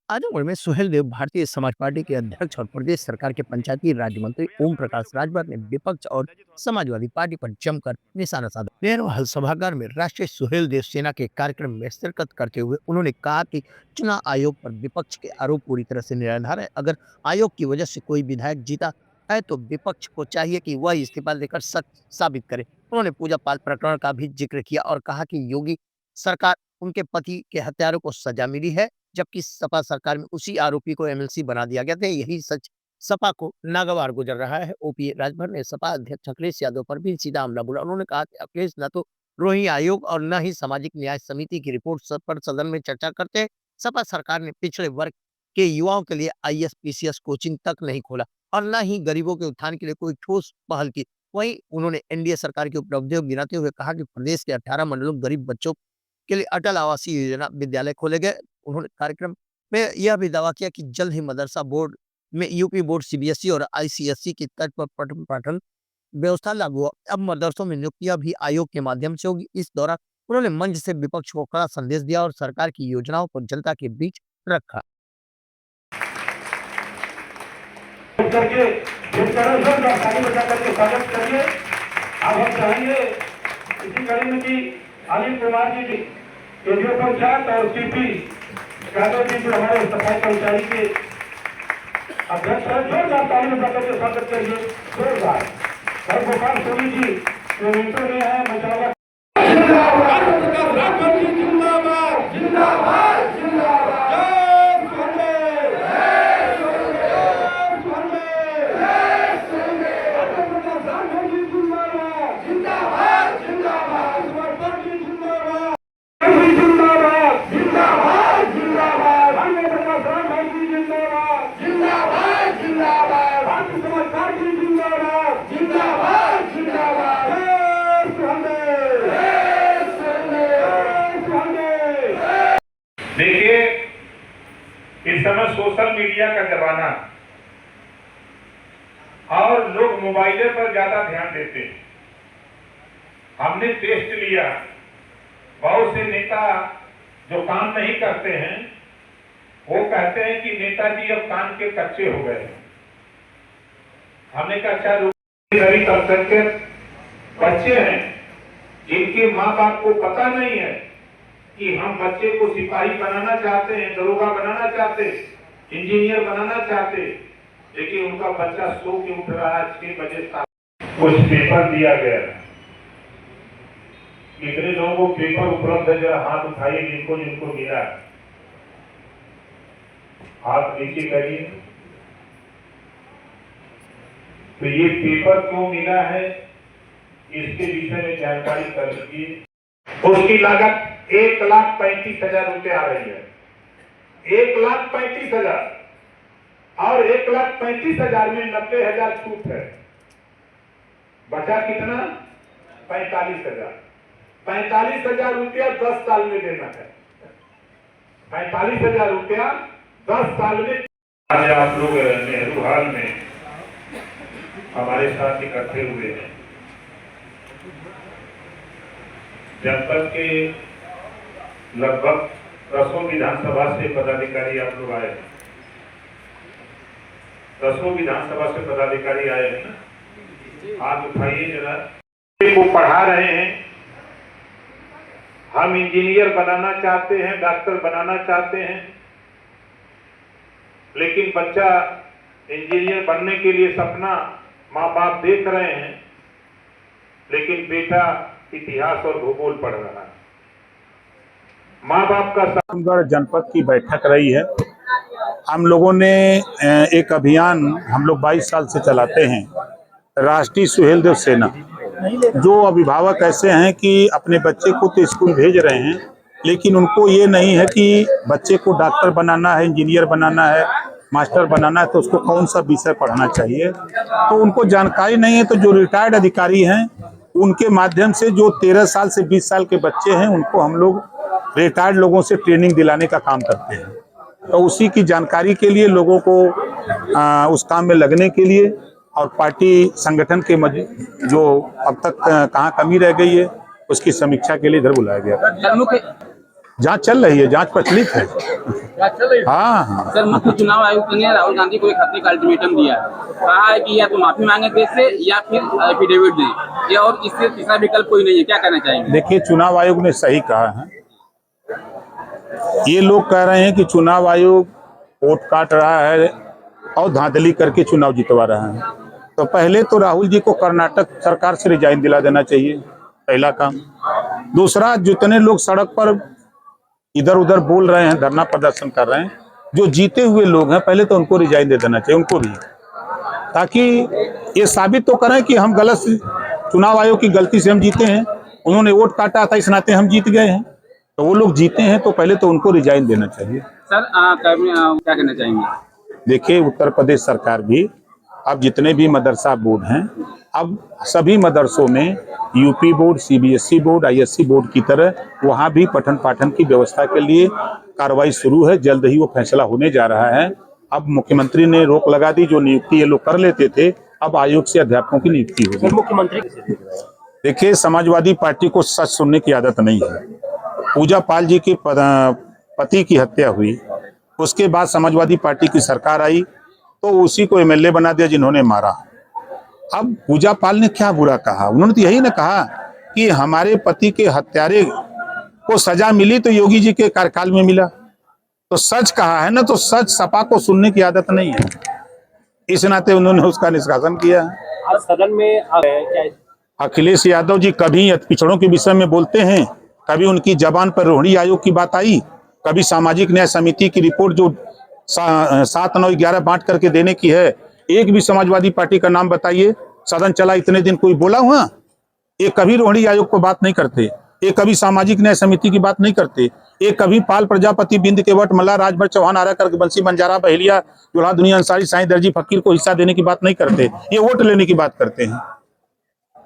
आजमगढ़ में सुहेलदेव भारतीय समाज पार्टी के अध्यक्ष और प्रदेश सरकार के पंचायती राज्य मंत्री ओम प्रकाश राजभर ने विपक्ष और समाजवादी पार्टी पर जमकर निशाना साधा। नेहरू हल सभागार में राष्ट्रीय सुहेलदेव सेना के कार्यक्रम में शिरकत करते हुए उन्होंने कहा कि चुनाव आयोग पर विपक्ष के आरोप पूरी तरह से निराधार है। अगर आयोग की वजह से कोई विधायक जीता है तो विपक्ष को चाहिए कि वह इस्तीफा देकर सच साबित करे। उन्होंने पूजा पाठ प्रकरण का भी जिक्र किया और कहा कि योगी सरकार उनके पति के हत्यारों को सजा मिली है, जबकि सपा सरकार में उसी आरोपी को एमएलसी बना दिया गया था। यही सच सपा को नागवार गुजर रहा है। ओपी राजभर ने सपा अध्यक्ष अखिलेश यादव पर भी सीधा हमला बोला। उन्होंने कहा कि अखिलेश न तो रोहिंग्या आयोग और न ही सामाजिक न्याय समिति की रिपोर्ट पर सदन में चर्चा करते हैं। सपा सरकार ने पिछड़े वर्ग के युवाओं के लिए आईएएस पीसीएस कोचिंग तक नहीं खोला और न ही गरीबों के उत्थान के लिए कोई ठोस पहल की। वहीं उन्होंने एनडीए सरकार की उपलब्धियों गिनाते हुए कहा कि प्रदेश के 18 मंडलों गरीब बच्चों के लिए अटल आवासीय योजना विद्यालय खोले गए। उन्होंने कार्यक्रम में यह भी दावा किया कि जल्द ही मदरसा बोर्ड में यूपी बोर्ड सीबीएसई और आईसीएसई की तर्ज पर पठन पाठन व्यवस्था लागू हो। अब मदरसों में नियुक्तियां भी आयोग के माध्यम से होगी। इस दौरान उन्होंने मंच से विपक्ष को कड़ा संदेश दिया और सरकार की योजनाओं को जनता के बीच रखा। करके स्वागत करिए। अब हम चाहेंगे इसी कड़ी में कि अनिल कुमार जी केंद्रीय पंचायत और सीपी यादव जी जो हमारे सफाई कर्मचारी के अध्यक्ष है, जोरदार ताली बजाकर के स्वागत करिए। जोरदार। और गोपाल सोनी जी जो मिनटों में है मचावा जिंदाबाद जिंदाबाद जिंदाबाद। देखिए, इस समय सोशल मीडिया का जमाना और लोग मोबाइल पर ज्यादा ध्यान देते हैं। हमने टेस्ट लिया, बहुत से नेता जो काम नहीं करते हैं वो कहते हैं कि नेताजी अब काम के कच्चे हो गए। हमने कहा अच्छा, गरीब तबके के बच्चे हैं जिनके माँ बाप को पता नहीं है कि हम बच्चे को सिपाही बनाना चाहते हैं, दरोगा बनाना चाहते, इंजीनियर बनाना चाहते, लेकिन उनका बच्चा सो के उठ रहा है 6 बजे कुछ पेपर दिया गया। कितने लोगों को पेपर उपलब्ध है? जरा हाथ उठाइए जिनको जिनको मिला। हाथ नीचे करिए। तो ये पेपर क्यों मिला है इसके विषय में जानकारी कर लीजिए। उसकी लागत 1,35,000 रुपये आ रही है। 1,35,000 और 1,35,000 में 90,000 छूट है। बचा कितना? 45,000। 45,000 रुपया 10 साल में देना है। 45,000 रुपया 10 साल में। आज आप लोग नेहरू हाल में हमारे साथ इकट्ठे हुए हैं। जनपद के लगभग 10 विधानसभा से पदाधिकारी आप लोग आए हैं। 10 विधानसभा से पदाधिकारी आए हैं ना? हाथ उठाइए जरा। को पढ़ा रहे हैं, हम इंजीनियर बनाना चाहते हैं, डॉक्टर बनाना चाहते हैं, लेकिन बच्चा इंजीनियर बनने के लिए सपना माँ बाप देख रहे हैं, लेकिन बेटा इतिहास और भूगोल पढ़ रहा है। माँ बाप का आजमगढ़ जनपद की बैठक रही है। हम लोगों ने एक अभियान हम लोग 22 साल से चलाते हैं, राष्ट्रीय सुहेलदेव सेना। जो अभिभावक ऐसे हैं कि अपने बच्चे को तो स्कूल भेज रहे हैं, लेकिन उनको ये नहीं है कि बच्चे को डॉक्टर बनाना है, इंजीनियर बनाना है, मास्टर बनाना है, तो उसको कौन सा विषय पढ़ना चाहिए, तो उनको जानकारी नहीं है। तो जो रिटायर्ड अधिकारी हैं उनके माध्यम से जो 13 साल से 20 साल के बच्चे हैं उनको हम लोग रिटायर्ड लोगों से ट्रेनिंग दिलाने का काम करते हैं। तो उसी की जानकारी के लिए लोगों को उस काम में लगने के लिए और पार्टी संगठन के जो अब तक कहाँ कमी रह गई है उसकी समीक्षा के लिए इधर बुलाया गया। जांच चल रही है, जांच प्रचलित है। हाँ हाँ। सर, मुख्य चुनाव आयुक्त ने राहुल गांधी को एक हफ्ते का अल्टीमेटम दिया है। कहा है कि या तो माफी मांगे देश से या फिर एफिडेविट दें, या और इससे तीसरा विकल्प कोई नहीं है। क्या कहना चाहेंगे? देखिए, चुनाव आयोग ने सही कहा है। ये लोग कह रहे हैं कि चुनाव आयोग वोट काट रहा है और धांधली करके चुनाव जितवा रहा है। तो पहले तो राहुल जी को कर्नाटक सरकार से रिजाइन दिला देना चाहिए, पहला काम। दूसरा, जितने लोग सड़क पर इधर उधर बोल रहे हैं, धरना प्रदर्शन कर रहे हैं, जो जीते हुए लोग हैं, पहले तो उनको रिजाइन दे देना चाहिए, उनको भी, ताकि ये साबित तो करें कि हम गलत, चुनाव आयोग की गलती से हम जीते हैं, उन्होंने वोट काटा था इस नाते हम जीत गए हैं। तो वो लोग जीते हैं तो पहले तो उनको रिजाइन देना चाहिए। सर, क्या कहना चाहेंगे? देखिए, उत्तर प्रदेश सरकार भी, अब जितने भी मदरसा बोर्ड हैं, अब सभी मदरसों में UP board, CBSE board, ISC board की तरह वहाँ भी पठन पाठन की व्यवस्था के लिए कार्रवाई शुरू है। जल्द ही वो फैसला होने जा रहा है। अब मुख्यमंत्री ने रोक लगा दी, जो नियुक्ति ये लोग कर लेते थे, अब आयोग से अध्यापकों की नियुक्ति होगी। मुख्यमंत्री देखिए, समाजवादी पार्टी को सच सुनने की आदत नहीं है। पूजा पाल जी के पति की हत्या हुई, उसके बाद समाजवादी पार्टी की सरकार आई तो उसी को एमएलए बना दिया जिन्होंने मारा। अब पूजा पाल ने क्या बुरा कहा? उन्होंने तो यही ना कहा कि हमारे पति के हत्यारे को सजा मिली तो योगी जी के कार्यकाल में मिला। तो सच कहा है ना, तो सच सपा को सुनने की आदत नहीं है, इस नाते उन्होंने उसका निष्कासन किया। आज सदन में क्या अखिलेश यादव जी कभी पिछड़ों के विषय में बोलते हैं, कभी उनकी जबान पर रोहिणी आयोग की बात आई, कभी सामाजिक न्याय समिति की रिपोर्ट जो 7, 9, 11 बांट करके देने की है, एक भी समाजवादी पार्टी का नाम बताइए। सदन चला इतने दिन, कोई बोला हुआ? ये कभी रोहिणी आयोग को बात नहीं करते, ये कभी सामाजिक न्याय समिति की बात नहीं करते, ये कभी पाल प्रजापति, बिंद केवट, मल्ला, राजभर, चौहान, आरा करके बंसी, बंजारा, बहेलिया, दुल्हा दुनिया अंसारी, साईं दर्जी, फकीर को हिस्सा देने की बात नहीं करते। ये वोट लेने की बात करते हैं।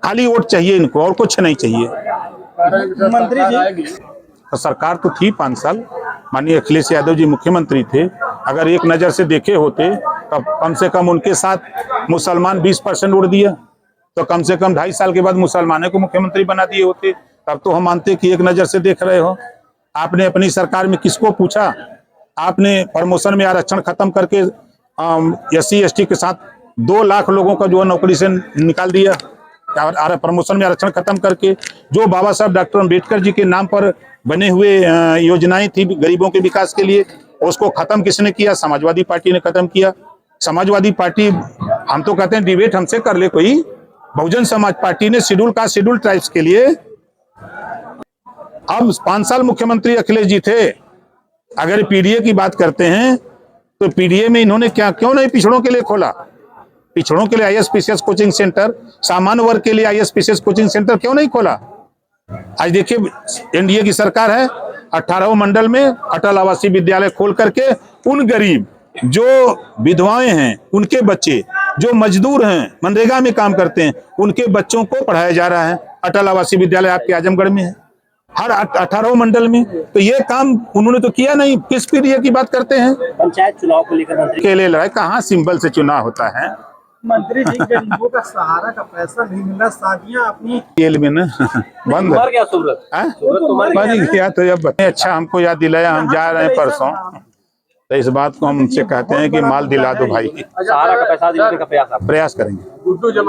खाली वोट चाहिए इनको, और कुछ नहीं चाहिए। मंत्री जी, तो सरकार तो थी 5 साल, माननीय अखिलेश यादव जी मुख्यमंत्री थे। अगर एक नजर से देखे होते तब कम से कम उनके साथ मुसलमान 20% वोट दिया, तो कम से कम 2.5 साल के बाद मुसलमानों को मुख्यमंत्री बना दिए होते। तब तो हम मानते कि एक नजर से देख रहे हो। आपने अपनी सरकार में किसको पूछा? आपने प्रमोशन में आरक्षण खत्म करके SC ST के साथ 2 लाख लोगों का जो नौकरी से निकाल दिया। प्रमोशन में आरक्षण खत्म करके जो बाबा साहब डॉक्टर अम्बेडकर जी के नाम पर बने हुए योजनाएं थी गरीबों के विकास के लिए, उसको खत्म किसने किया? समाजवादी पार्टी ने खत्म किया। समाजवादी पार्टी, हम तो कहते हैं डिबेट हमसे कर ले कोई। बहुजन समाज पार्टी ने शेड्यूल कास्ट, शेड्यूल ट्राइब्स के लिए अब 5 साल मुख्यमंत्री अखिलेश जी थे। अगर पीडीए की बात करते हैं तो पीडीए में इन्होंने क्यों नहीं पिछड़ों के लिए खोला? पिछड़ों के लिए ISPCS कोचिंग सेंटर, सामान्य वर्ग के लिए ISPCS कोचिंग सेंटर क्यों नहीं खोला? आज देखिए, एनडीए की सरकार है, 18 मंडल में अटल आवासीय विद्यालय खोल करके उन गरीब जो विधवाएं हैं, उनके बच्चे जो मजदूर हैं, मनरेगा में काम करते हैं, उनके बच्चों को पढ़ाया जा रहा है। अटल आवासीय विद्यालय आपके आजमगढ़ में है, हर 18 मंडल में। तो ये काम उन्होंने तो किया नहीं। किस पीडीए की बात करते हैं? पंचायत चुनाव को लेकर मंत्री के लिए लड़ाई, कहाँ सिंबल से चुनाव होता है? मंत्री जी, गरीबों का सहारा का पैसा नहीं मिला, शादियां अपनी जेल में ना बंद मर गया सूरत। बन गया। तो अब अच्छा हमको याद दिलाया, हम जा रहे हैं परसों, तो इस बात को हम उनसे कहते हैं कि माल दिला दो भाई, सहारा का पैसा दिलाने का प्रयास प्रयास करेंगे।